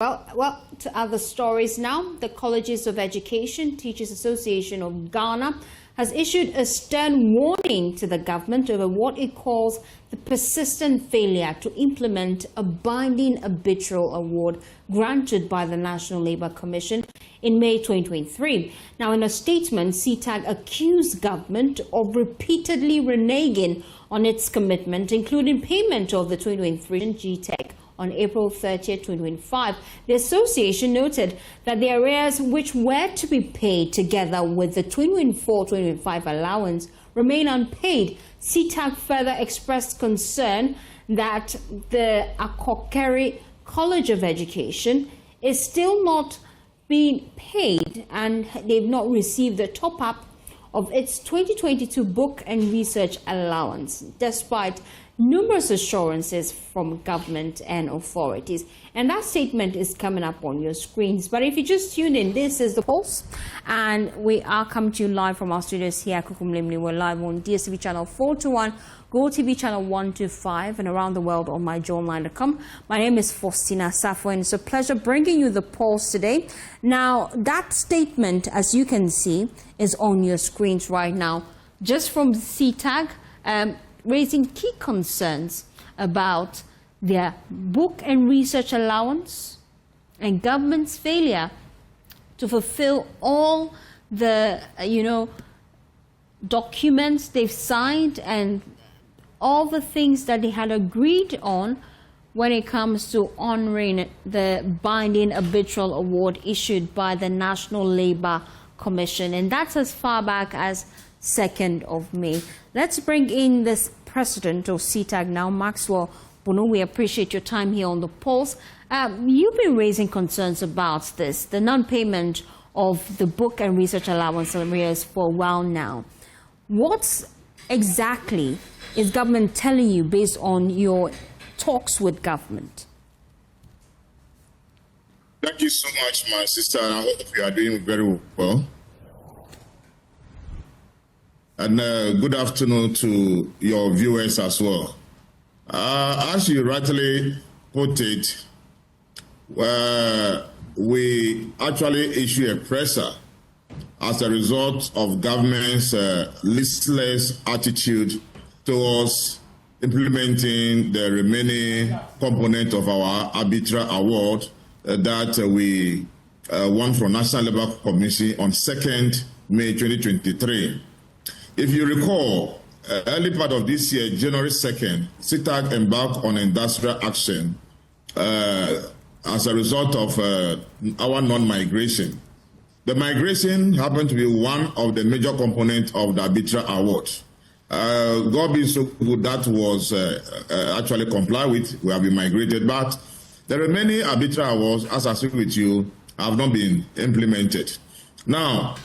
Well, to other stories now. The Colleges of Education Teachers Association of Ghana has issued a stern warning to the government over what it calls the persistent failure to implement a binding arbitral award granted by the National Labour Commission in May 2023. Now, in a statement, CETAG accused government of repeatedly reneging on its commitment, including payment of the 2023 JTEC on April 30, 2025. The association noted that the arrears which were to be paid together with the 2024-2025 allowance remain unpaid. CETAG further expressed concern that the Akokere College of Education is still not being paid and they've not received the top-up of its 2022 book and research allowance, despite numerous assurances from government and authorities. And that statement is coming up on your screens. But if you just tuned in, this is The Pulse, and we are coming to you live from our studios here at Kukumlimli. We're live on DSTV channel 421, Go TV channel 125, and around the world on myjoyonline.com. My name is Faustina Safo, and it's a pleasure bringing you The Pulse today. Now, that statement, as you can see, is on your screens right now, just from CETAG, raising key concerns about their book and research allowance and government's failure to fulfill all the, documents they've signed and all the things that they had agreed on when it comes to honoring the binding arbitral award issued by the National Labour Commission. And that's as far back as 2nd of May. Let's bring in this president of CETAG now, Maxwell Bono. We appreciate your time here on The Pulse. You've been raising concerns about this, the non-payment of the book and research allowance arrears for a while now. What exactly is government telling you based on your talks with government? Thank you so much, my sister, and I hope you are doing very well. And good afternoon to your viewers as well. As you rightly put it, we actually issue a presser as a result of government's listless attitude towards implementing the remaining component of our arbitral award that we won from National Labour Commission on 2nd May 2023. If you recall, early part of this year, January 2nd, CETAG embarked on industrial action as a result of our non-migration. The migration happened to be one of the major components of the arbitral award. God being so good, that was actually complied with. We have been migrated, but the remaining arbitral awards, as I speak with you, have not been implemented. Now,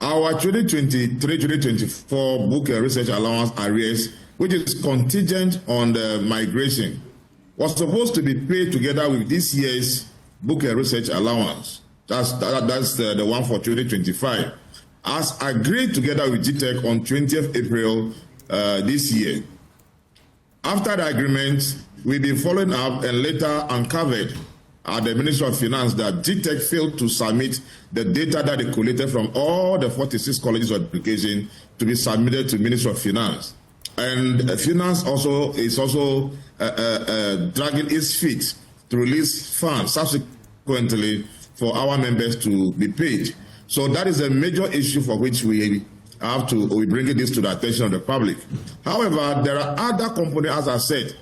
our 2023-2024 book and research allowance arrears, which is contingent on the migration, was supposed to be paid together with this year's book and research allowance. That's the one for 2025, as agreed together with JTEC on 20th April this year. After the agreement, we've been following up and later uncovered at the Ministry of Finance that JTEC failed to submit the data that they collected from all the 46 colleges of education to be submitted to Ministry of Finance. And Finance is also dragging its feet to release funds subsequently for our members to be paid. So that is a major issue for which we bring this to the attention of the public. However, there are other components, as I said,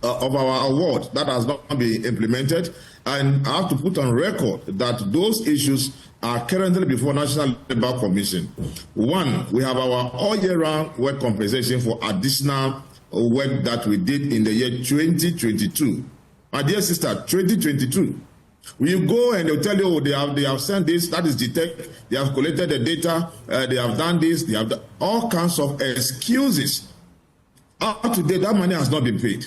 of our award that has not been implemented, and I have to put on record that those issues are currently before National Labour Commission. One, we have our all-year-round work compensation for additional work that we did in the year 2022. My dear sister, 2022. You go and they'll tell you, oh, they have sent this, that is JTEC, they have collected the data, they have done this, they have done all kinds of excuses. Up to date, that money has not been paid.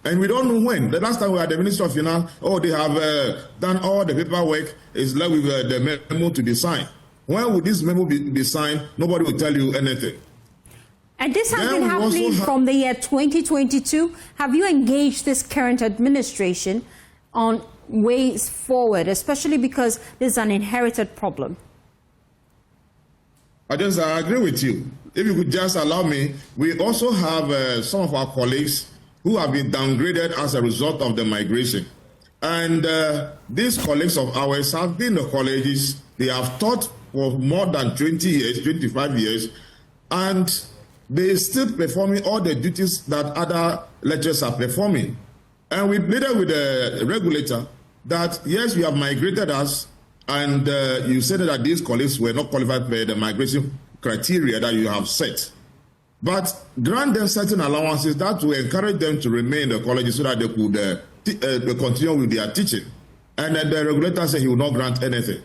And we don't know when. The last time we had the Minister of Finance, they have done all the paperwork, it's left with the memo to be signed. When will this memo be signed? Nobody will tell you anything. And this has Then been we also happening from the year 2022. Have you engaged this current administration on ways forward, especially because this is an inherited problem? I agree with you. If you could just allow me, we also have some of our colleagues who have been downgraded as a result of the migration. And these colleagues of ours have been in the colleges. They have taught for more than 20 years, 25 years, and they still performing all the duties that other lecturers are performing. And we pleaded with the regulator that, yes, you have migrated us, and you said that these colleagues were not qualified for the migration criteria that you have set. But grant them certain allowances that will encourage them to remain in the colleges so that they could continue with their teaching. And then the regulator said he will not grant anything.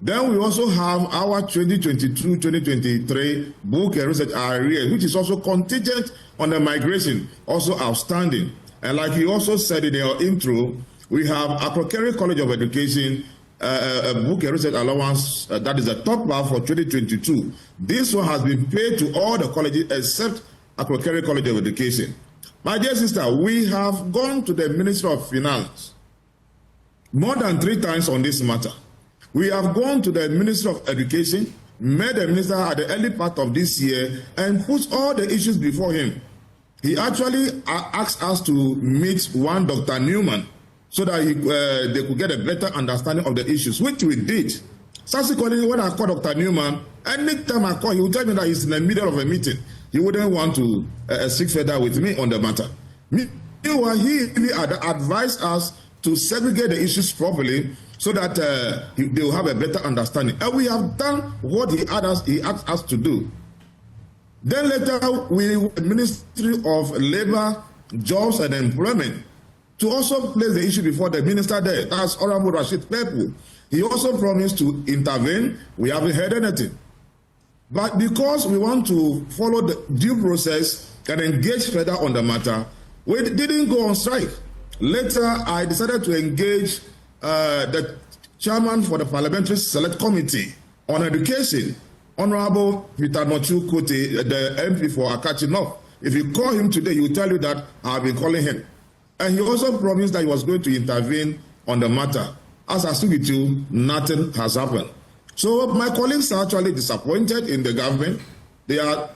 Then we also have our 2022-2023 book and research arrears, which is also contingent on the migration, also outstanding. And like you also said in your intro, we have Akrokere College of Education, a book and research allowance that is a top bar for 2022. This one has been paid to all the colleges except Akrokere College of Education. My dear sister, we have gone to the Ministry of Finance more than 3 times on this matter. We have gone to the Ministry of Education, met the minister at the early part of this year, and put all the issues before him. He actually asked us to meet one Dr. Newman so that they could get a better understanding of the issues, which we did. Subsequently, when I called Dr. Newman, anytime I call, he would tell me that he's in the middle of a meeting. He wouldn't want to speak further with me on the matter. Meanwhile, he advised us to segregate the issues properly so that they will have a better understanding. And we have done what he asked us to do. Then later, the Ministry of Labor, Jobs and Employment, to also place the issue before the minister there. That's Honorable Rashid Pepu. He also promised to intervene. We haven't heard anything. But because we want to follow the due process and engage further on the matter, we didn't go on strike. Later, I decided to engage the chairman for the Parliamentary Select Committee on Education, Honorable Peter Nochu Kote, the MP for Akachi North. If you call him today, he will tell you that I have been calling him. And he also promised that he was going to intervene on the matter. As I speak with you, nothing has happened. So my colleagues are actually disappointed in the government. They are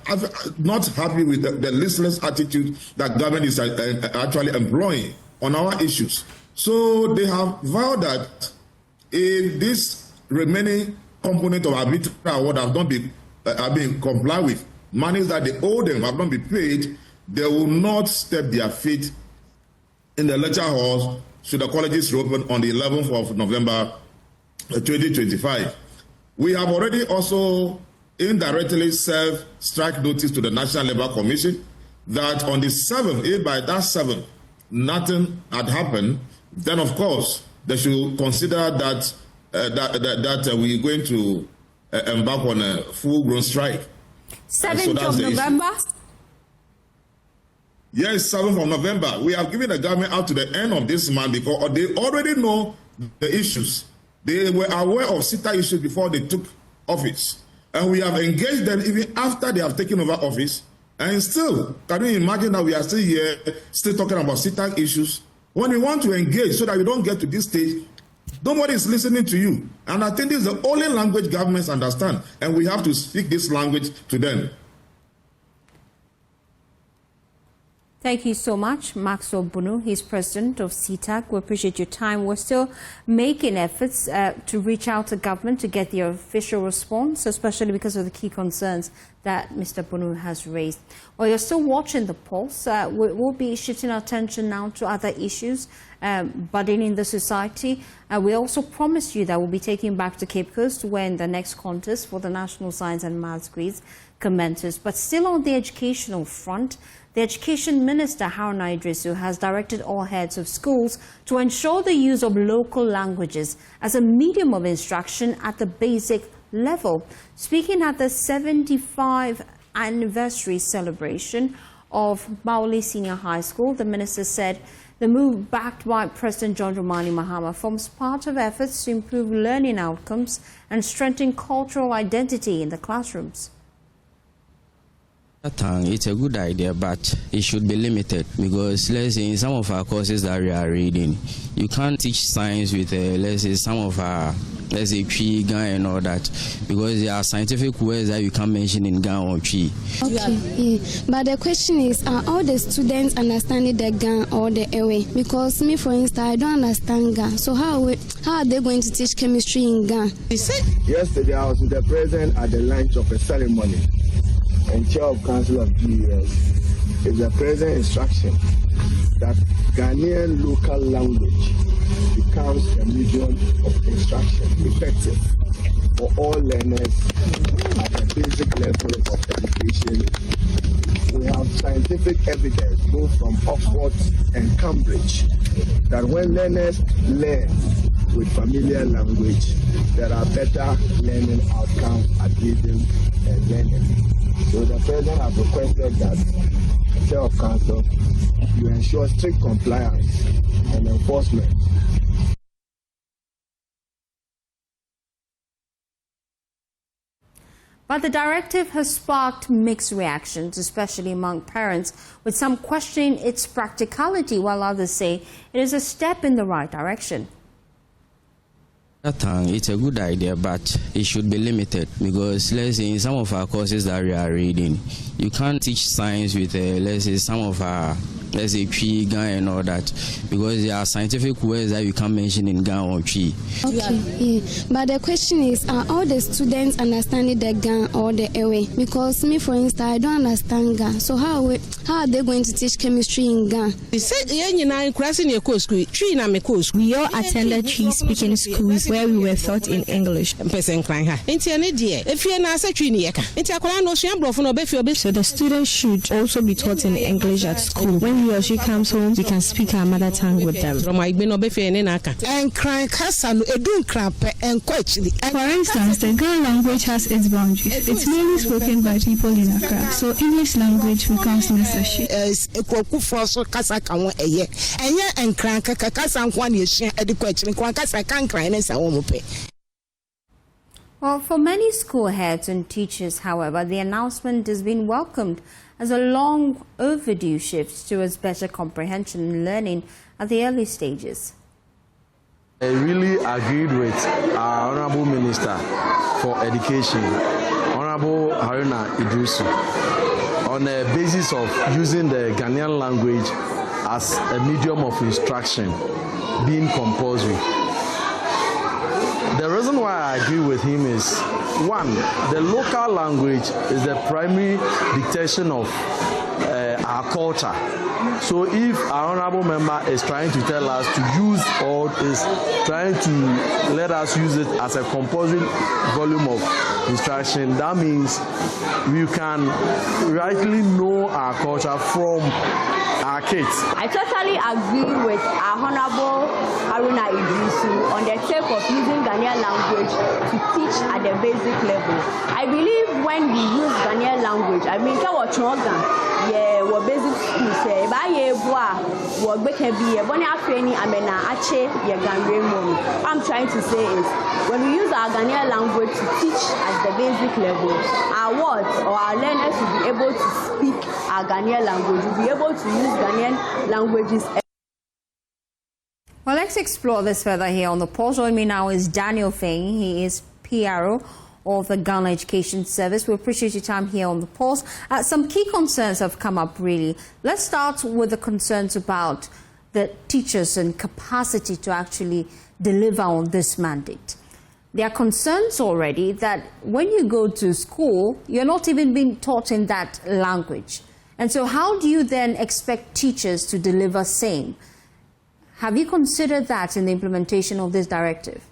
not happy with the listless attitude that government is actually employing on our issues. So they have vowed that if this remaining component of arbitral award have not been complied with, monies that they owe them have not been paid, they will not step their feet in the lecture halls should the colleges reopen on the 11th of November 2025. We have already also indirectly served strike notice to the National Labour Commission that on the 7th, if by that 7th, nothing had happened, then of course they should consider that we're going to embark on a full-grown strike. 7th of November? Yes, 7th of November. We have given the government out to the end of this month because they already know the issues. They were aware of CETAG issues before they took office. And we have engaged them even after they have taken over office. And still, can you imagine that we are still here, still talking about CETAG issues? When we want to engage so that we don't get to this stage, nobody is listening to you. And I think this is the only language governments understand. And we have to speak this language to them. Thank you so much, Maxwell Bunu. He's president of CETAG. We appreciate your time. We're still making efforts to reach out to government to get the official response, especially because of the key concerns that Mr. Bunu has raised. Well, you're still watching the pulse. We'll be shifting our attention now to other issues budding in the society. We also promised you that we'll be taking you back to Cape Coast when the next contest for the National Science and Maths grades commences. But still on the educational front, the Education Minister, Haruna Idrisu, has directed all heads of schools to ensure the use of local languages as a medium of instruction at the basic level. Speaking at the 75th anniversary celebration of Bauli Senior High School, the minister said the move backed by President John Dramani Mahama forms part of efforts to improve learning outcomes and strengthen cultural identity in the classrooms. It's a good idea, but it should be limited because, let's say, in some of our courses that we are reading, you can't teach science with, let's say, some of our, let's say, tree, gun and all that, because there are scientific words that you can't mention in gun or tree. Okay, yeah. But the question is, are all the students understanding the gun or the away? Because me, for instance, I don't understand gun. So how are they going to teach chemistry in gun? Yesterday, I was with the president at the launch of a ceremony. And chair of council of GES is the present instruction that Ghanaian local language becomes a medium of instruction effective for all learners at the basic level of education. We have scientific evidence both from Oxford and Cambridge that when learners learn with familiar language, there are better learning outcomes at reading and learning. So the president has requested that the chair of council you ensure strict compliance and enforcement. But the directive has sparked mixed reactions, especially among parents, with some questioning its practicality, while others say it is a step in the right direction. It's a good idea, but it should be limited because, let's say, in some of our courses that we are reading, you can't teach science with, let's say, some of our, let's say, tree, gun and all that, because there are scientific words that you can't mention in gun or tree. Okay, yeah. But the question is, are all the students understanding the gun or the away? Because me, for instance, I don't understand gun. So how are they going to teach chemistry in gun? We all attended tree-speaking schools where we were taught in English. So the students should also be taught in English at school. When he or she comes home, we can speak our mother tongue with them. For instance, the Ghana language has its boundaries. It's mainly spoken by people in Accra, so English language becomes necessary. Well, for many school heads and teachers, however, the announcement has been welcomed as a long overdue shift towards better comprehension and learning at the early stages. I really agreed with our Honorable Minister for Education, Honorable Haruna Idrisu, on the basis of using the Ghanaian language as a medium of instruction being compulsory. The reason why I agree with him is, one, the local language is the primary dictation of our culture. So if our honorable member is trying to tell us to use or is trying to let us use it as a compulsory volume of instruction, that means we can rightly know our culture from our kids. I totally agree with our Honorable Haruna Idrisu on the take of using Ghanaian language to teach at the basic level. I believe when we use Ghanaian language, I mean, we're basic schools. What I'm trying to say is, when we use our Ghanaian language to teach at the basic level, our words or our learners will be able to speak our Ghanaian language, will be able to use Ghanaian languages. Well, let's explore this further here on the pulse. Joining me now is Daniel Feng. He is PRO of the Ghana Education Service. We appreciate your time here on the pulse. Some key concerns have come up, really. Let's start with the concerns about the teachers and capacity to actually deliver on this mandate. There are concerns already that when you go to school, you're not even being taught in that language. And so how do you then expect teachers to deliver same? Have you considered that in the implementation of this directive?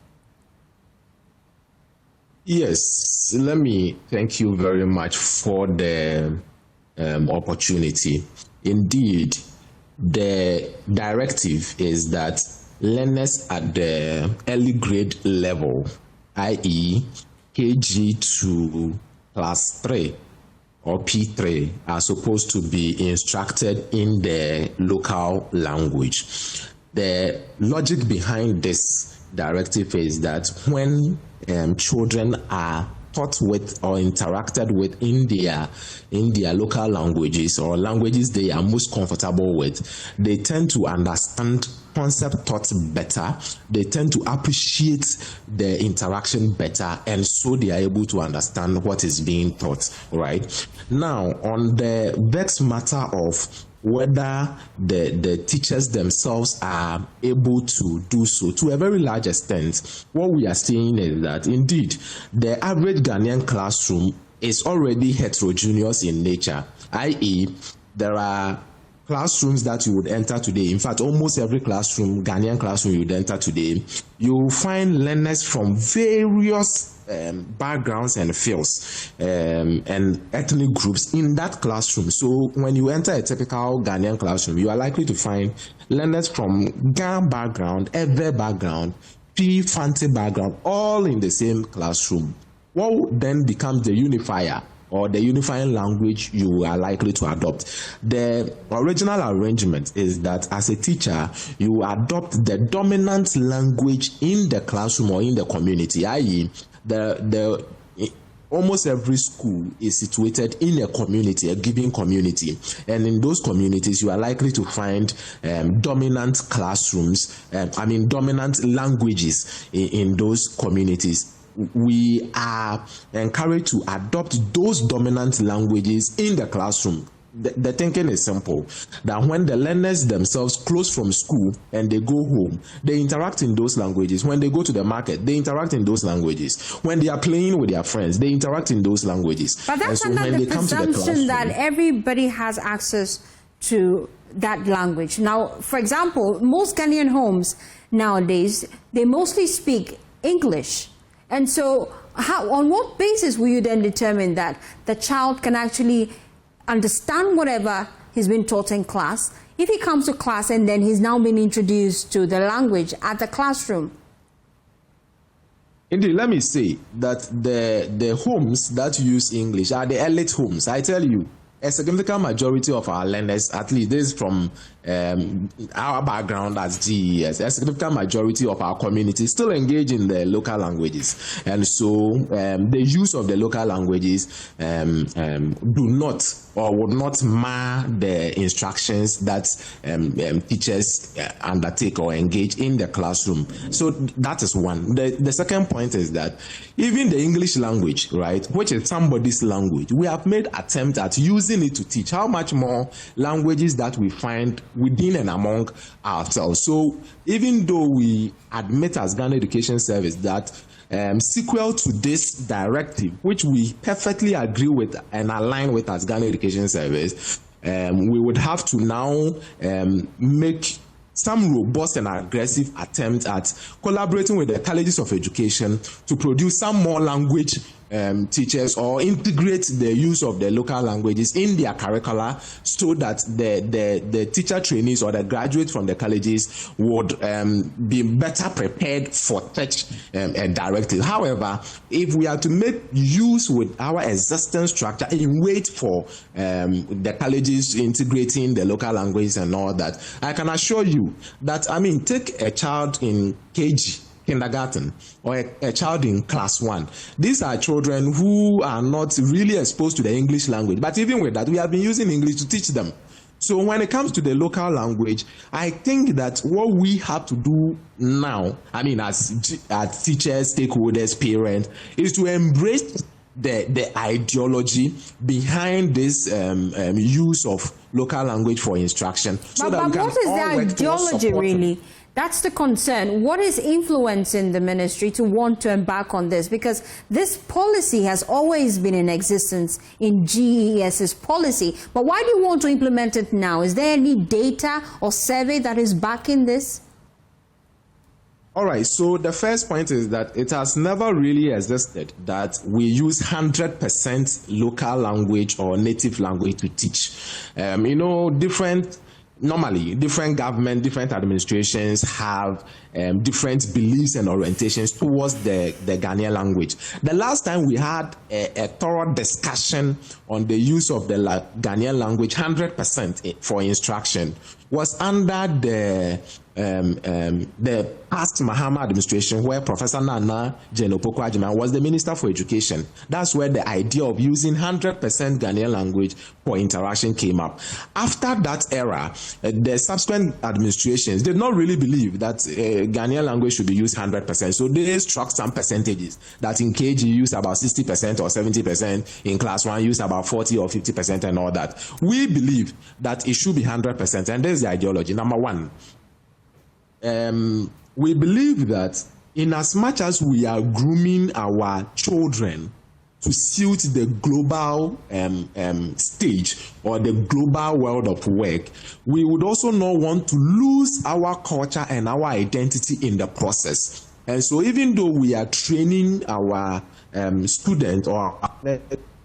Yes, let me thank you very much for the opportunity. Indeed, the directive is that learners at the early grade level, i.e. KG to class 3 or P3, are supposed to be instructed in the local language. The logic behind this directive is that when children are taught with or interacted with in their local languages or languages they are most comfortable with, they tend to understand concept taught better, they tend to appreciate the interaction better, and so they are able to understand what is being taught, right? Now, on the vexed matter of whether the teachers themselves are able to do so, to a very large extent, what we are seeing is that indeed the average Ghanaian classroom is already heterogeneous in nature, i.e., there are classrooms that you would enter today. In fact, almost every classroom, Ghanaian classroom you would enter today, you will find learners from various backgrounds and fields and ethnic groups in that classroom. So when you enter a typical Ghanaian classroom, you are likely to find learners from Ghana background, Ewe background, Fanti background, all in the same classroom. What then becomes the unifier or the unifying language you are likely to adopt? The original arrangement is that as a teacher, you adopt the dominant language in the classroom or in the community, i.e., almost every school is situated in a community, a given community, and in those communities you are likely to find dominant classrooms, dominant languages in those communities. We are encouraged to adopt those dominant languages in the classroom. The thinking is simple, that when the learners themselves close from school and they go home, they interact in those languages. When they go to the market, they interact in those languages. When they are playing with their friends, they interact in those languages. But that's under the presumption that everybody has access to that language. Now, for example, most Ghanaian homes nowadays, they mostly speak English. And so on what basis will you then determine that the child can actually understand whatever he's been taught in class if he comes to class and then he's now been introduced to the language at the classroom? Indeed, let me say that the homes that use English are the elite homes. I tell you, a significant majority of our learners, at least this is from our background as GES, a significant majority of our community still engage in the local languages. And so the use of the local languages do not or would not mar the instructions that teachers undertake or engage in the classroom. So that is one. The second point is that even the English language, right, which is somebody's language, we have made attempt at using it to teach. How much more languages that we find within and among ourselves. So even though we admit as Ghana Education Service that sequel to this directive, which we perfectly agree with and align with as Ghana Education Service, we would have to now make some robust and aggressive attempt at collaborating with the colleges of education to produce some more language teachers or integrate the use of the local languages in their curricula so that the teacher trainees or the graduates from the colleges would be better prepared for such a directive. However, if we are to make use with our existing structure and wait for the colleges integrating the local languages and all that, I can assure you that, take a child in KG, kindergarten, or a child in class 1. These are children who are not really exposed to the English language, but even with that, we have been using English to teach them. So when it comes to the local language, I think that what we have to do now, as teachers, stakeholders, parents, is to embrace the ideology behind this use of local language for instruction. But what is the ideology really? That's the concern. What is influencing the ministry to want to embark on this? Because this policy has always been in existence in GES's policy. But why do you want to implement it now? Is there any data or survey that is backing this? All right, so the first point is that it has never really existed that we use 100% local language or native language to teach. Normally, different government, different administrations have different beliefs and orientations towards the Ghanaian language. The last time we had a thorough discussion on the use of the Ghanaian language 100% for instruction was under the the past Mahama administration, where Professor Nana Jane Opoku-Agyeman was the Minister for Education. That's where the idea of using 100% Ghanaian language for interaction came up. After that era, the subsequent administrations did not really believe that Ghanaian language should be used 100%. So they struck some percentages that in KG use about 60% or 70%, in class 1 use about 40 or 50% and all that. We believe that it should be 100%, and there's the ideology. Number one, we believe that in as much as we are grooming our children to suit the global stage or the global world of work, we would also not want to lose our culture and our identity in the process. And so even though we are training our students or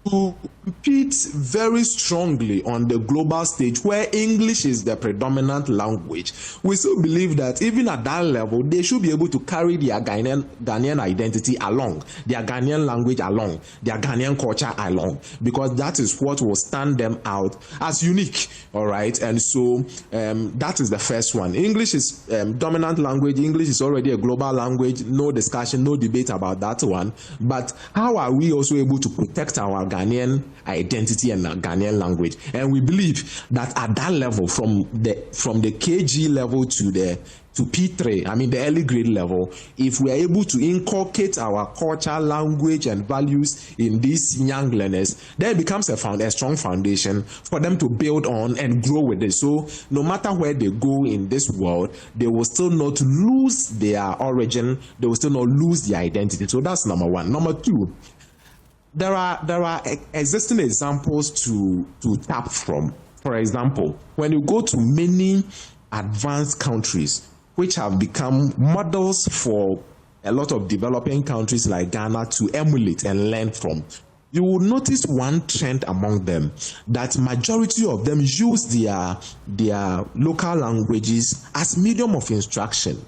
to compete very strongly on the global stage where English is the predominant language, we still believe that even at that level, they should be able to carry their Ghanaian identity along, their Ghanaian language along, their Ghanaian culture along, because that is what will stand them out as unique, all right? And so that is the first one. English is dominant language. English is already a global language. No discussion, no debate about that one. But how are we also able to protect our Ghanaian identity and Ghanaian language? And we believe that at that level, from the KG level to P3, I mean the early grade level, if we are able to inculcate our culture, language, and values in these young learners, then it becomes a strong foundation for them to build on and grow with it. So no matter where they go in this world, they will still not lose their origin, they will still not lose their identity. So that's number one. Number two, there are existing examples to tap from. For example, when you go to many advanced countries which have become models for a lot of developing countries like Ghana to emulate and learn from, you will notice one trend among them, that majority of them use their local languages as medium of instruction.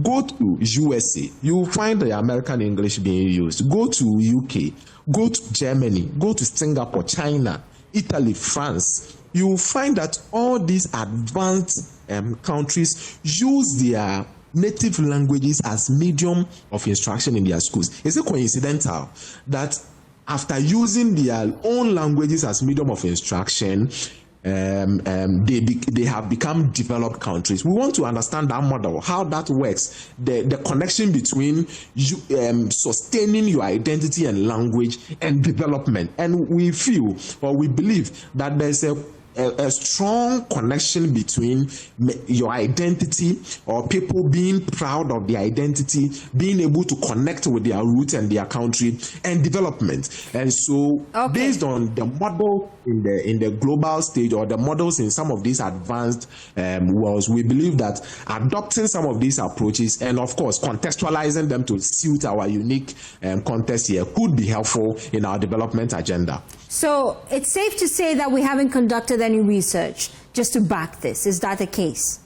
Go to USA, you will find the American English being used. Go to UK, go to Germany, go to Singapore, China, Italy, France. You will find that all these advanced countries use their native languages as medium of instruction in their schools. Is it coincidental that after using their own languages as medium of instruction, they have become developed countries? We want to understand that model, how that works, the connection between sustaining your identity and language and development. And we feel, or we believe, that there's a strong connection between your identity, or people being proud of their identity, being able to connect with their roots and their country, and development. And so based on the model in the global stage, or the models in some of these advanced worlds, we believe that adopting some of these approaches and of course contextualizing them to suit our unique context here could be helpful in our development agenda. So it's safe to say that we haven't conducted any research just to back this. Is that the case?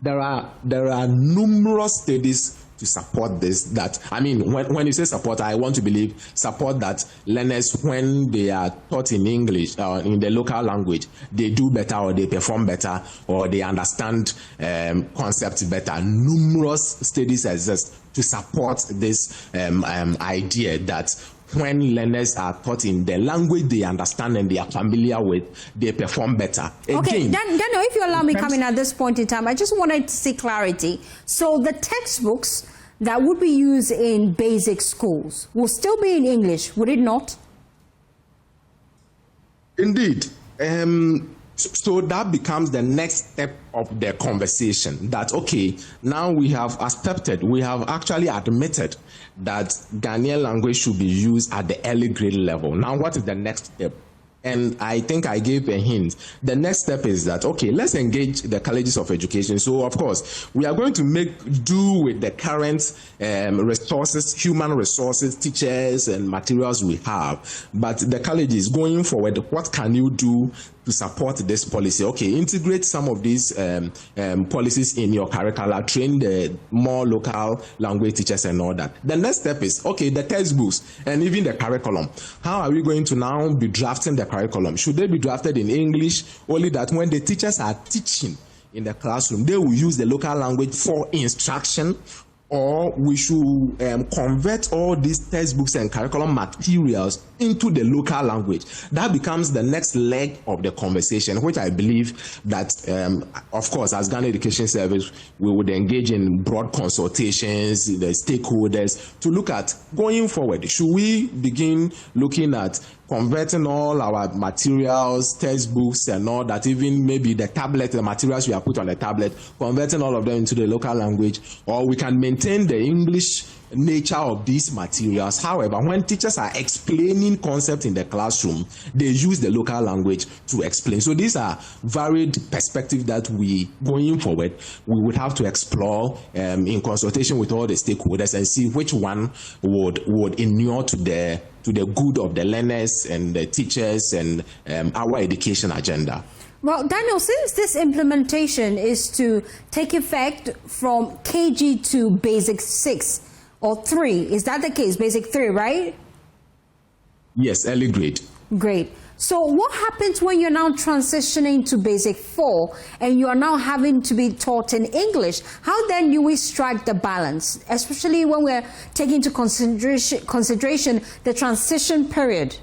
There are numerous studies to support this. That, I mean, when you say support, I want to believe support that learners, when they are taught in English or in the local language, they do better, or they perform better, or they understand concepts better. Numerous studies exist to support this idea that when learners are taught in the language they understand and they are familiar with, they perform better. Okay, Daniel, if you allow me coming at this point in time, I just wanted to see clarity. So the textbooks that would be used in basic schools will still be in English, would it not? Indeed. So that becomes the next step of the conversation, that, okay, now we have accepted, we have actually admitted that Ghanaian language should be used at the early grade level. Now, what is the next step? And I think I gave a hint. The next step is that, okay, let's engage the colleges of education. So, of course, we are going to make do with the current resources, human resources, teachers and materials we have. But the colleges, going forward, what can you do to support this policy? Okay, integrate some of these policies in your curricula, train the more local language teachers and all that. The next step is, okay, the textbooks and even the curriculum. How are we going to now be drafting the curriculum? Should they be drafted in English, only that when the teachers are teaching in the classroom, they will use the local language for instruction, or we should convert all these textbooks and curriculum materials into the local language. That becomes the next leg of the conversation, which I believe that, of course, as Ghana Education Service, we would engage in broad consultations, the stakeholders, to look at going forward. Should we begin looking at converting all our materials, textbooks, and all that, even maybe the tablet, the materials we have put on the tablet, converting all of them into the local language, or we can maintain the English nature of these materials. However, when teachers are explaining concepts in the classroom, they use the local language to explain. So these are varied perspectives that we, going forward, we would have to explore in consultation with all the stakeholders and see which one would inure to the good of the learners and the teachers and our education agenda. Well, Daniel, since this implementation is to take effect from KG to Basic 6 or 3, is that the case? Basic 3, right? Yes, early grade. Great. So what happens when you're now transitioning to Basic 4 and you are now having to be taught in English? How then do we strike the balance, especially when we're taking into consideration the transition period?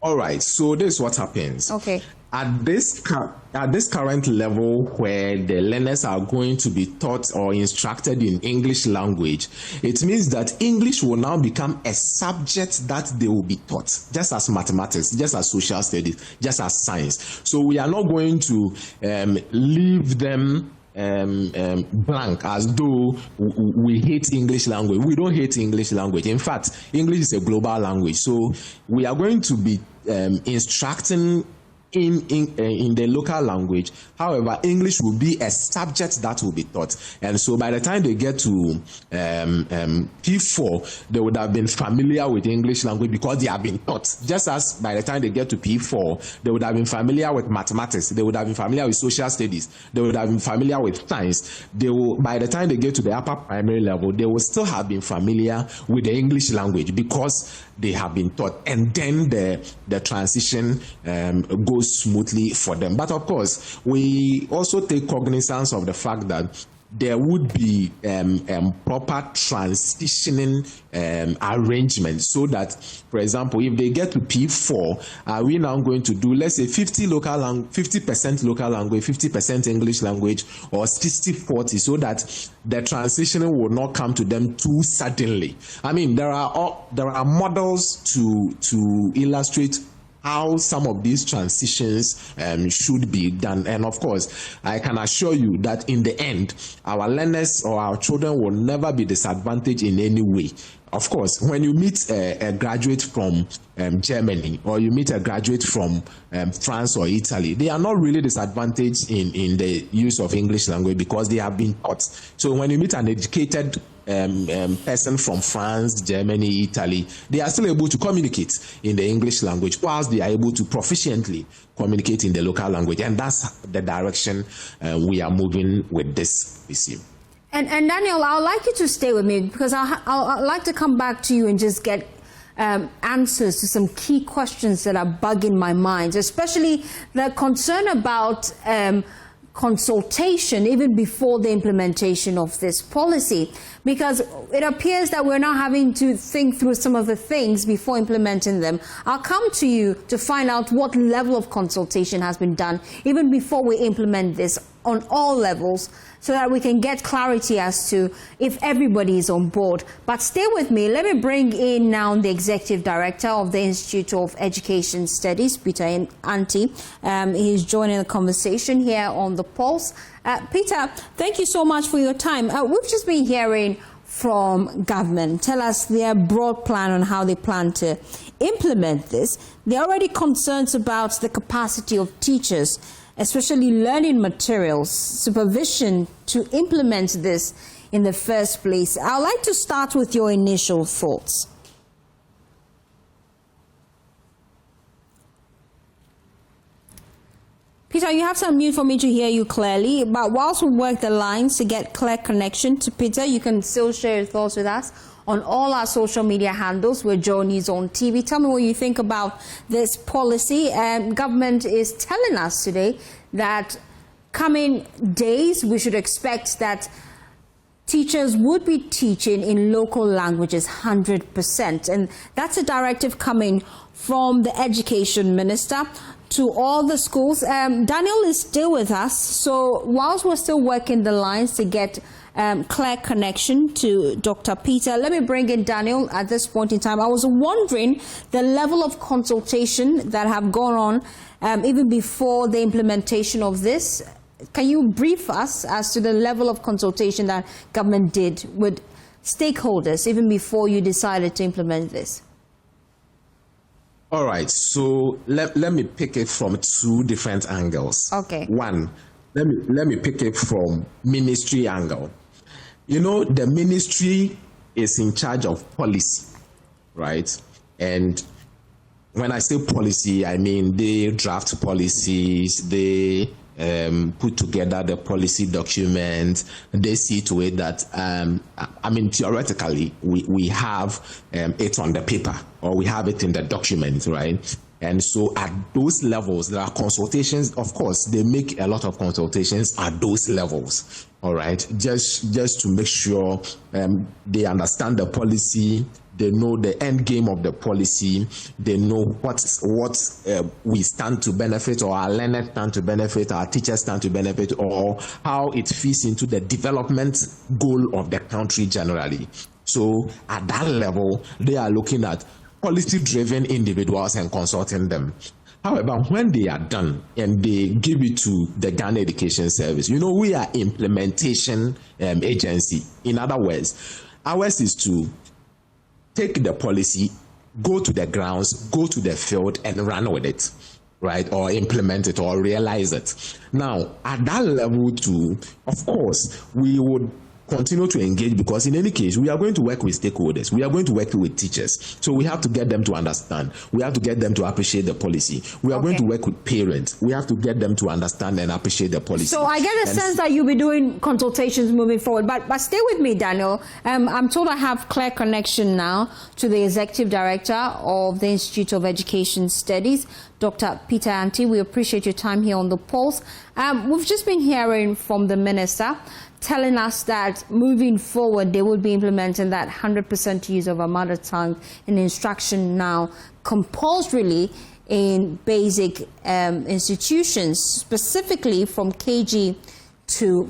All right, so this is what happens. Okay. At this current level where the learners are going to be taught or instructed in English language, it means that English will now become a subject that they will be taught, just as mathematics, just as social studies, just as science. So we are not going to leave them blank as though we hate English language. We don't hate English language. In fact, English is a global language. So we are going to be instructing in the local language. However, English will be a subject that will be taught. And so by the time they get to P4, they would have been familiar with English language because they have been taught. Just as by the time they get to P4, they would have been familiar with mathematics, they would have been familiar with social studies, they would have been familiar with science. They will, by the time they get to the upper primary level, they will still have been familiar with the English language because they have been taught. And then the transition goes smoothly for them. But of course, we also take cognizance of the fact that there would be proper transitioning arrangements so that, for example, if they get to P4, are we now going to do, let's say, 50% local language, 50% English language, or 60-40, so that the transitioning will not come to them too suddenly? I mean, there are models to illustrate how some of these transitions should be done. And of course, I can assure you that in the end, our learners or our children will never be disadvantaged in any way. Of course, when you meet a graduate from Germany, or you meet a graduate from France or Italy, they are not really disadvantaged in the use of English language because they have been taught. So when you meet an educated person from France, Germany, Italy, they are still able to communicate in the English language whilst they are able to proficiently communicate in the local language. And that's the direction we are moving with this issue. And Daniel, I would like you to stay with me because I'd like to come back to you and just get answers to some key questions that are bugging my mind, especially the concern about consultation even before the implementation of this policy, because it appears that we're now having to think through some of the things before implementing them. I'll come to you to find out what level of consultation has been done even before we implement this on all levels, so that we can get clarity as to if everybody is on board. But stay with me. Let me bring in now the Executive Director of the Institute of Education Studies, Peter Anti. He's joining the conversation here on The Pulse. Peter, thank you so much for your time. We've just been hearing from government tell us their broad plan on how they plan to implement this. There are already concerns about the capacity of teachers, especially learning materials, supervision to implement this in the first place. I'd like to start with your initial thoughts. Peter, you have to unmute for me to hear you clearly, but whilst we work the lines to get clear connection to Peter, you can still share your thoughts with us on all our social media handles. We're JoyNews on TV. Tell me what you think about this policy. Government is telling us today that coming days, we should expect that teachers would be teaching in local languages 100%. And that's a directive coming from the Education Minister to all the schools. Daniel is still with us. So whilst we're still working the lines to get clear connection to Dr. Peter, let me bring in Daniel at this point in time. I was wondering the level of consultation that have gone on even before the implementation of this. Can you brief us as to the level of consultation that government did with stakeholders even before you decided to implement this? All right, so let me pick it from two different angles. Okay. One, let me pick it from ministry angle. You know, the ministry is in charge of policy, right? And when I say policy, I mean they draft policies, they put together the policy document, they see to it that, I mean, theoretically, we have it on the paper or we have it in the document, right? And so at those levels, there are consultations. Of course, they make a lot of consultations at those levels, all right? Just to make sure they understand the policy, they know the end game of the policy, they know what we stand to benefit, or our learners stand to benefit, our teachers stand to benefit, or how it fits into the development goal of the country generally. So at that level, they are looking at policy-driven individuals and consulting them. However, when they are done and they give it to the Ghana Education Service, you know, we are implementation agency. In other words, ours is to take the policy, go to the grounds, go to the field and run with it, right? Or implement it or realize it. Now, at that level too, of course, we would continue to engage, because in any case, we are going to work with stakeholders. We are going to work with teachers. So we have to get them to understand. We have to get them to appreciate the policy. We are going to work with parents. We have to get them to understand and appreciate the policy. So I get a sense that you'll be doing consultations moving forward. But stay with me, Daniel. I'm told I have clear connection now to the Executive Director of the Institute of Education Studies, Dr. Peter Anti. We appreciate your time here on The Pulse. We've just been hearing from the Minister telling us that moving forward, they will be implementing that 100% use of our mother tongue in instruction now compulsorily in basic institutions, specifically from KG to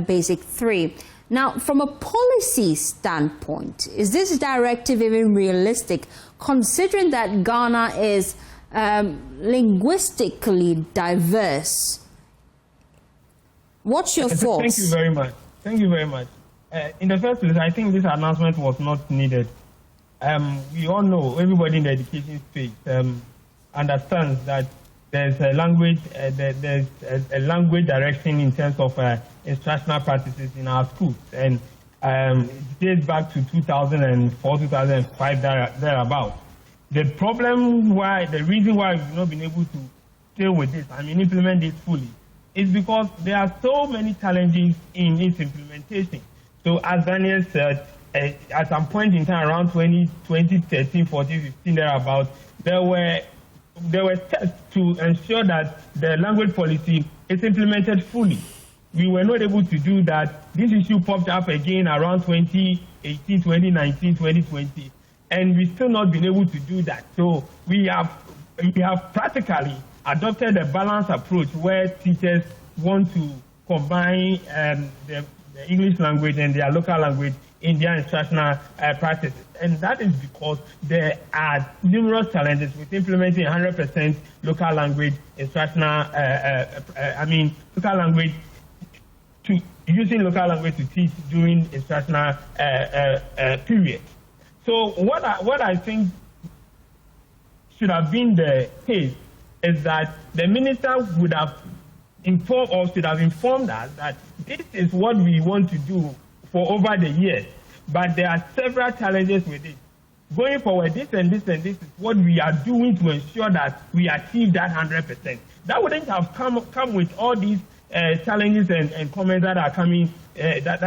basic 3. Now, from a policy standpoint, is this directive even realistic, considering that Ghana is linguistically diverse? What's your thoughts? Thank you very much. Thank you very much. In the first place, I think this announcement was not needed. We all know, everybody in the education space understands that there's a language, there's a language direction in terms of instructional practices in our schools, and it dates back to 2004, 2005, thereabouts. The reason why we've not been able to deal with this, implement it fully, is because there are so many challenges in its implementation. So as Daniel said, at some point in time around 2013, 14, 15, thereabouts, there were tests to ensure that the language policy is implemented fully. We were not able to do that. This issue popped up again around 2018, 2019, 2020, and we've still not been able to do that. So we have practically adopted a balanced approach where teachers want to combine the English language and their local language in their instructional practices. And that is because there are numerous challenges with implementing 100% local language instructional, using local language to teach during instructional period. So what I think should have been the case is that the minister would have informed us, should have informed us that this is what we want to do for over the years, but there are several challenges with it. Going forward, this and this and this is what we are doing to ensure that we achieve that 100%. That wouldn't have come with all these challenges and comments that are coming that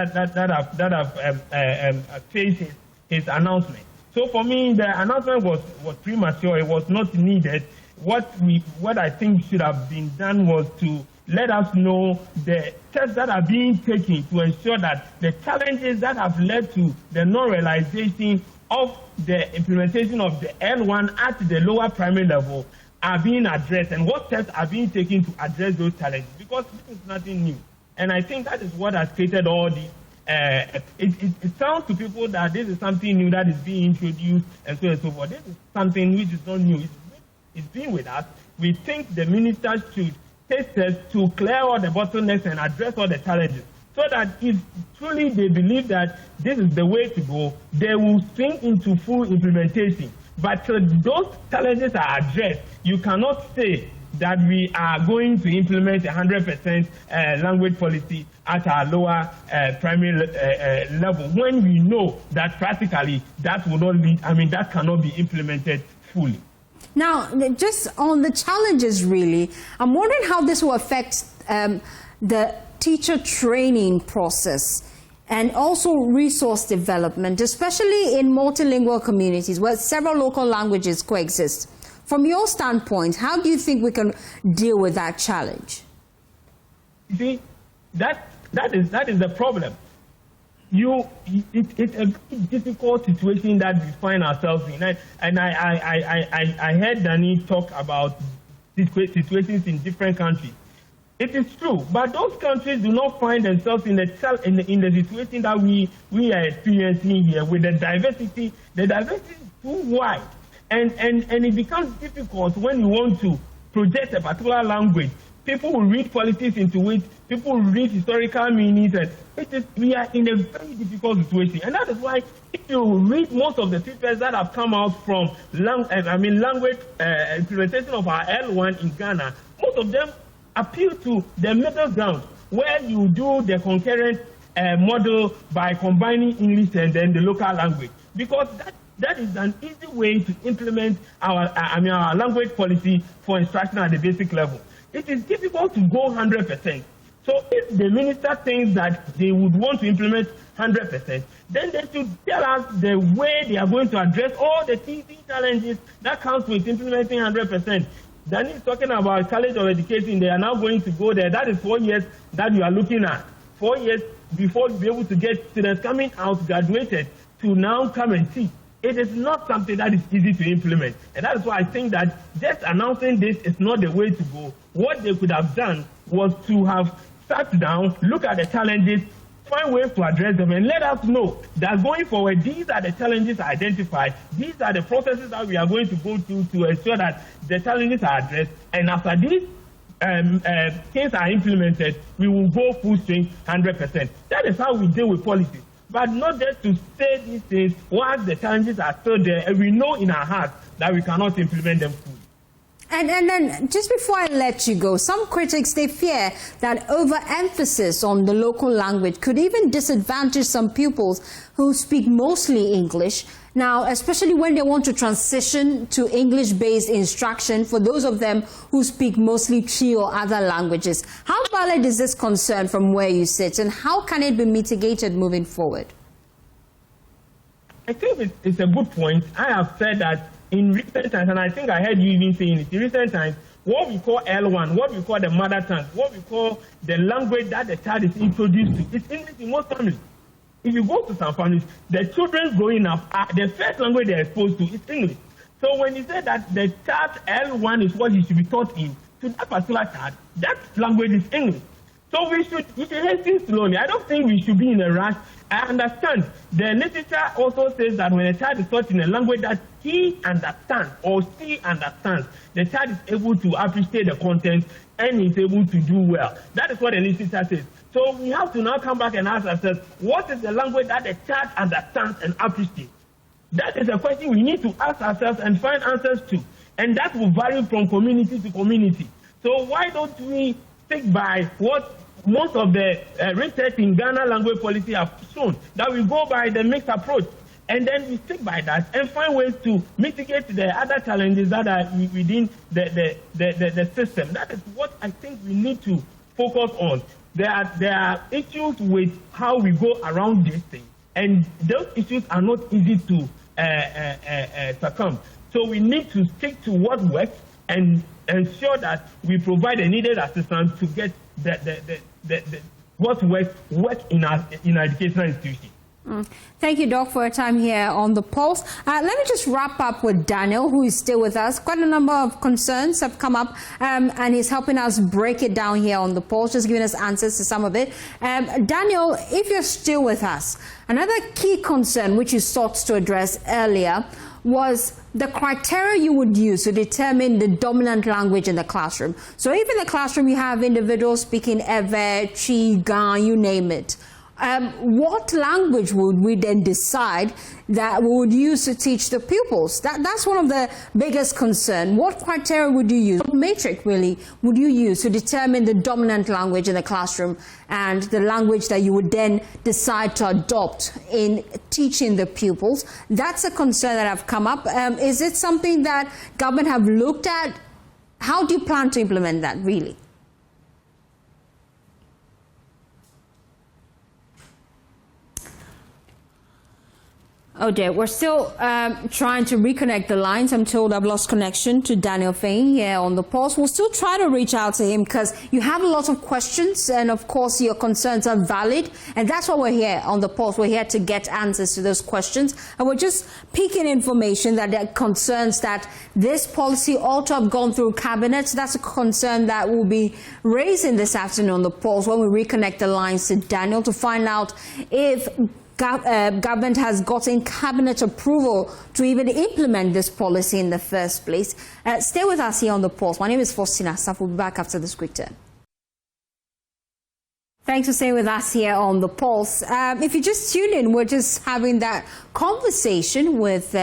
have faced his announcement. So for me, the announcement was premature. It was not needed. What I think should have been done was to let us know the steps that are being taken to ensure that the challenges that have led to the non-realization of the implementation of the L1 at the lower primary level are being addressed, and what steps are being taken to address those challenges, because this is nothing new. And I think that is what has created all the, it sounds to people that this is something new that is being introduced and so forth. This is something which is not new. It's been with us. We think the ministers should take steps to clear all the bottlenecks and address all the challenges, so that if truly they believe that this is the way to go, they will swing into full implementation. But till those challenges are addressed, you cannot say that we are going to implement 100% language policy at our lower primary level, when we know that practically that will not lead, that cannot be implemented fully. Now, just on the challenges, really, I'm wondering how this will affect the teacher training process and also resource development, especially in multilingual communities where several local languages coexist. From your standpoint, how do you think we can deal with that challenge? See, that is the problem. It's a difficult situation that we find ourselves in. And I heard Danny talk about situations in different countries. It is true, but those countries do not find themselves in the situation that we are experiencing here with the diversity. The diversity is too wide, and it becomes difficult when you want to project a particular language. People will read politics into it. People will read historical meanings, and we are in a very difficult situation. And that is why, if you read most of the papers that have come out from language implementation of our L1 in Ghana, most of them appeal to the middle ground, where you do the concurrent model by combining English and then the local language, because that is an easy way to implement our language policy for instruction at the basic level. It is difficult to go 100%. So if the minister thinks that they would want to implement 100%, then they should tell us the way they are going to address all the teething challenges that comes with implementing 100%. Danny is talking about College of Education. They are now going to go there. That is 4 years that you are looking at. 4 years before you be able to get students coming out, graduated, to now come and teach. It is not something that is easy to implement. And that is why I think that just announcing this is not the way to go. What they could have done was to have sat down, look at the challenges, find ways to address them, and let us know that going forward, these are the challenges identified. These are the processes that we are going to go through to ensure that the challenges are addressed. And after these things are implemented, we will go full swing 100%. That is how we deal with policies. But not just to say these things once the challenges are still there, and we know in our hearts that we cannot implement them fully. And then, just before I let you go, some critics, they fear that overemphasis on the local language could even disadvantage some pupils who speak mostly English. Now, especially when they want to transition to English-based instruction for those of them who speak mostly Twi or other languages. How valid is this concern from where you sit, and how can it be mitigated moving forward? I think it's a good point. I have said that in recent times, and I think I heard you even saying it, in recent times, what we call L1, what we call the mother tongue, what we call the language that the child is introduced to, it's English in most families. If you go to some families, the children growing up, the first language they're exposed to is English. So when you say that the child L1 is what he should be taught in, to that particular child, that language is English. So we should hasten slowly. I don't think we should be in a rush. I understand. The literature also says that when a child is taught in a language that he understands or she understands, the child is able to appreciate the content and is able to do well. That is what the literature says. So we have to now come back and ask ourselves, what is the language that the child understands and appreciates? That is a question we need to ask ourselves and find answers to. And that will vary from community to community. So why don't we stick by what most of the research in Ghana language policy have shown, that we go by the mixed approach, and then we stick by that and find ways to mitigate the other challenges that are within the system. That is what I think we need to focus on. There are issues with how we go around this thing, and those issues are not easy to succumb. So we need to stick to what works and ensure that we provide the needed assistance to get what work in our educational institution. Thank you, Doc, for your time here on The Pulse. Let me just wrap up with Daniel, who is still with us. Quite a number of concerns have come up, and he's helping us break it down here on The Pulse, just giving us answers to some of it. Daniel, if you're still with us, another key concern which you sought to address earlier was the criteria you would use to determine the dominant language in the classroom. So if in the classroom you have individuals speaking Ewe, Chi, Gan, you name it, what language would we then decide that we would use to teach the pupils? That's one of the biggest concerns. What criteria would you use? What matrix really would you use to determine the dominant language in the classroom and the language that you would then decide to adopt in teaching the pupils? That's a concern that have come up. Is it something that government have looked at? How do you plan to implement that really? Oh dear, we're still trying to reconnect the lines. I'm told I've lost connection to Daniel Fain here on The Pulse. We'll still try to reach out to him because you have a lot of questions and of course your concerns are valid. And that's why we're here on The Pulse. We're here to get answers to those questions. And we're just peeking information that there are concerns that this policy ought to have gone through cabinet. That's a concern that will be raising this afternoon on The Pulse when we reconnect the lines to Daniel to find out if government has gotten cabinet approval to even implement this policy in the first place. Stay with us here on The Pulse. My name is Faustina Saf. We'll be back after this quick turn. Thanks for staying with us here on The Pulse. If you just tuned in, we're just having that conversation with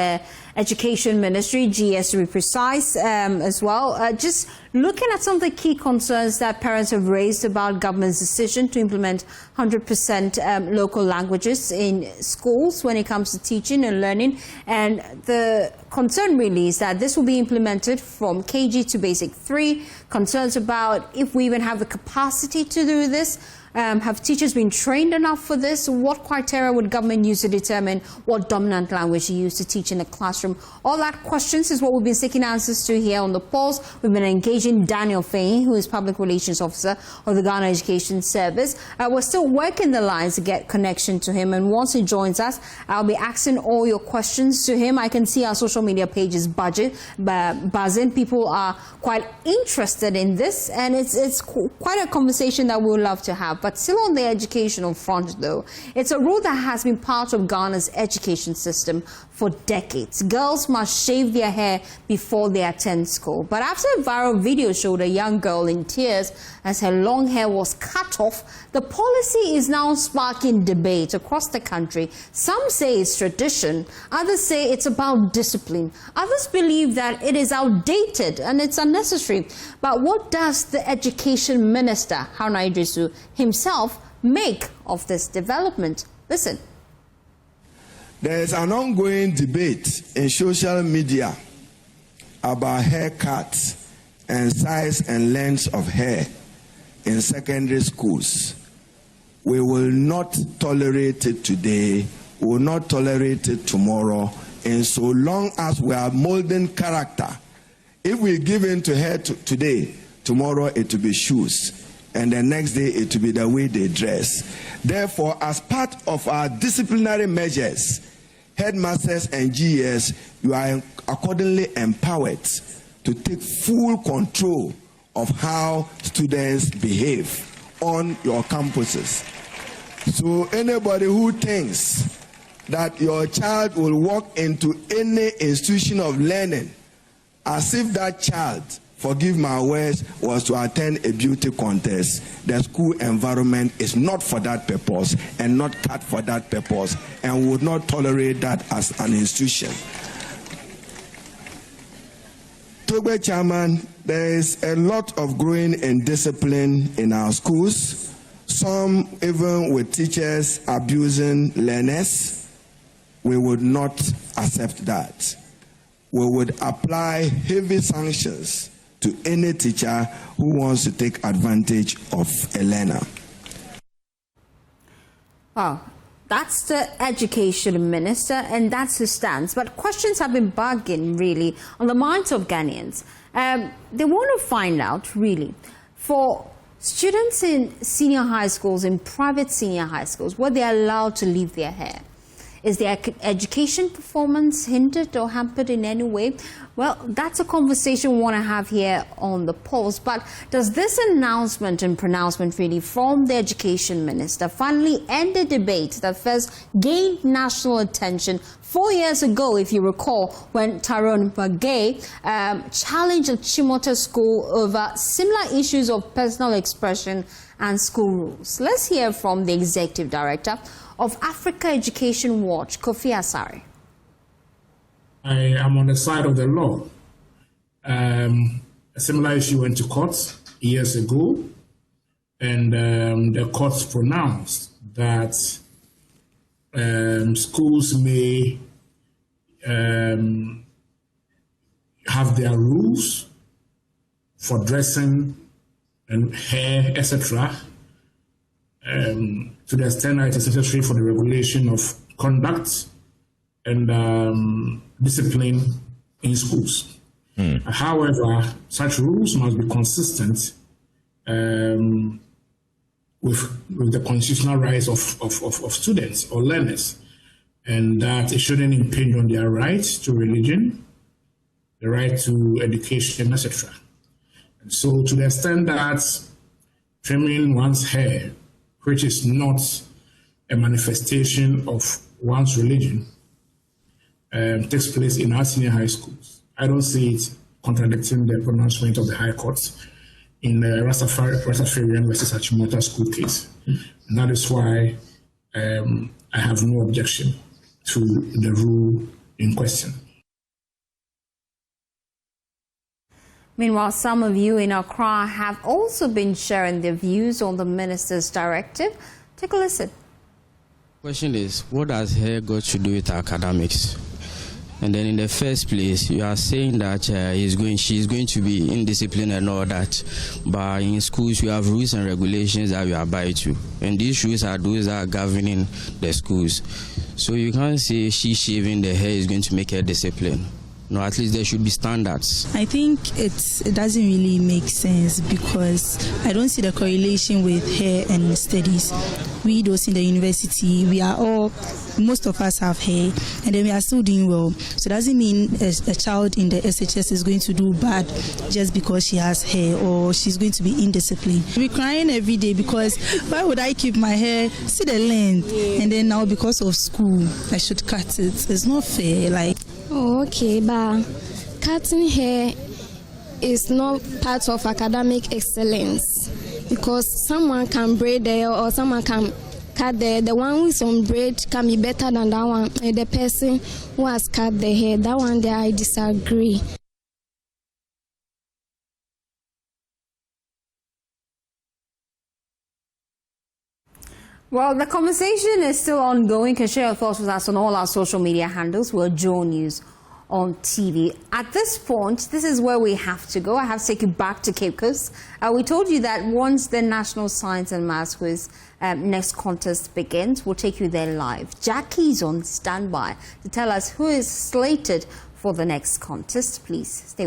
Education Ministry, GS to be precise, as well. Just looking at some of the key concerns that parents have raised about government's decision to implement 100% local languages in schools when it comes to teaching and learning. And the concern really is that this will be implemented from KG to Basic 3. Concerns about if we even have the capacity to do this. Have teachers been trained enough for this? What criteria would government use to determine what dominant language you use to teach in the classroom? All that questions is what we've been seeking answers to here on The Pulse. We've been engaging Daniel Fain, who is Public Relations Officer of the Ghana Education Service. We're still working the lines to get connection to him, and once he joins us, I'll be asking all your questions to him. I can see our social media pages buzzing. People are quite interested in this, and it's quite a conversation that we would love to have. But still on the educational front, though, it's a rule that has been part of Ghana's education system for decades. Girls must shave their hair before they attend school. But after a viral video showed a young girl in tears as her long hair was cut off, the policy is now sparking debate across the country. Some say it's tradition, others say it's about discipline. Others believe that it is outdated and it's unnecessary. But what does the Education Minister, Haruna Iddrisu, himself make of this development? Listen. There is an ongoing debate in social media about haircuts and size and length of hair in secondary schools. We will not tolerate it today, we will not tolerate it tomorrow, and so long as we are molding character. If we give in to hair today, tomorrow it will be shoes, and the next day it will be the way they dress. Therefore, as part of our disciplinary measures, headmasters and GS, you are accordingly empowered to take full control of how students behave on your campuses. So anybody who thinks that your child will walk into any institution of learning as if that child, forgive my words, was to attend a beauty contest, the school environment is not for that purpose and not cut for that purpose, and would not tolerate that as an institution. Togbe Chairman, there is a lot of growing indiscipline in our schools, some even with teachers abusing learners. We would not accept that. We would apply heavy sanctions to any teacher who wants to take advantage of a learner. Wow, that's the Education Minister, and that's his stance. But questions have been bugging, really, on the minds of Ghanaians. They want to find out, really, for Students in senior high schools, in private senior high schools, were they allowed to leave their hair? Is their education performance hindered or hampered in any way? Well, that's a conversation we want to have here on The Pulse. But does this announcement and pronouncement really from the Education Minister finally end a debate that first gained national attention 4 years ago, if you recall, when Tyrone Bagay challenged a Chimota school over similar issues of personal expression and school rules? Let's hear from the Executive Director of Africa Education Watch, Kofi Asare. I am on the side of the law. A similar issue went to court years ago, and the courts pronounced that schools may have their rules for dressing and hair, etc., to the extent that it is necessary for the regulation of conduct and discipline in schools. However, such rules must be consistent with the constitutional rights of students or learners, and that it shouldn't impinge on their right to religion, the right to education, etc. And so, to the extent that trimming one's hair, which is not a manifestation of one's religion, takes place in our senior high schools, I don't see it contradicting the pronouncement of the High Court in the Rastafarian versus Achimota school case. And that is why I have no objection to the rule in question. Meanwhile, some of you in Accra have also been sharing their views on the minister's directive. Take a listen. Question is, what has hair got to do with academics? And then in the first place, you are saying that she's going to be indisciplined and all that. But in schools, you have rules and regulations that we abide to. And these rules are those that are governing the schools. So you can't say she shaving the hair is going to make her disciplined. No, at least there should be standards. I think it doesn't really make sense because I don't see the correlation with hair and studies. We those in the university, most of us have hair, and then we are still doing well. So it doesn't mean a child in the SHS is going to do bad just because she has hair or she's going to be indisciplined. We're crying every day because why would I keep my hair, see the length, and then now because of school I should cut it? It's not fair. Oh, okay, but cutting hair is not part of academic excellence because someone can braid there or someone can cut there. The one who is on braid can be better than that one. The person who has cut the hair, that one there I disagree. Well, the conversation is still ongoing. You can share your thoughts with us on all our social media handles. We're JoyNews on TV. At this point, this is where we have to go. I have to take you back to Cape Coast. We told you that once the National Science and Maths Quiz next contest begins, we'll take you there live. Jackie's on standby to tell us who is slated for the next contest. Please stay with us.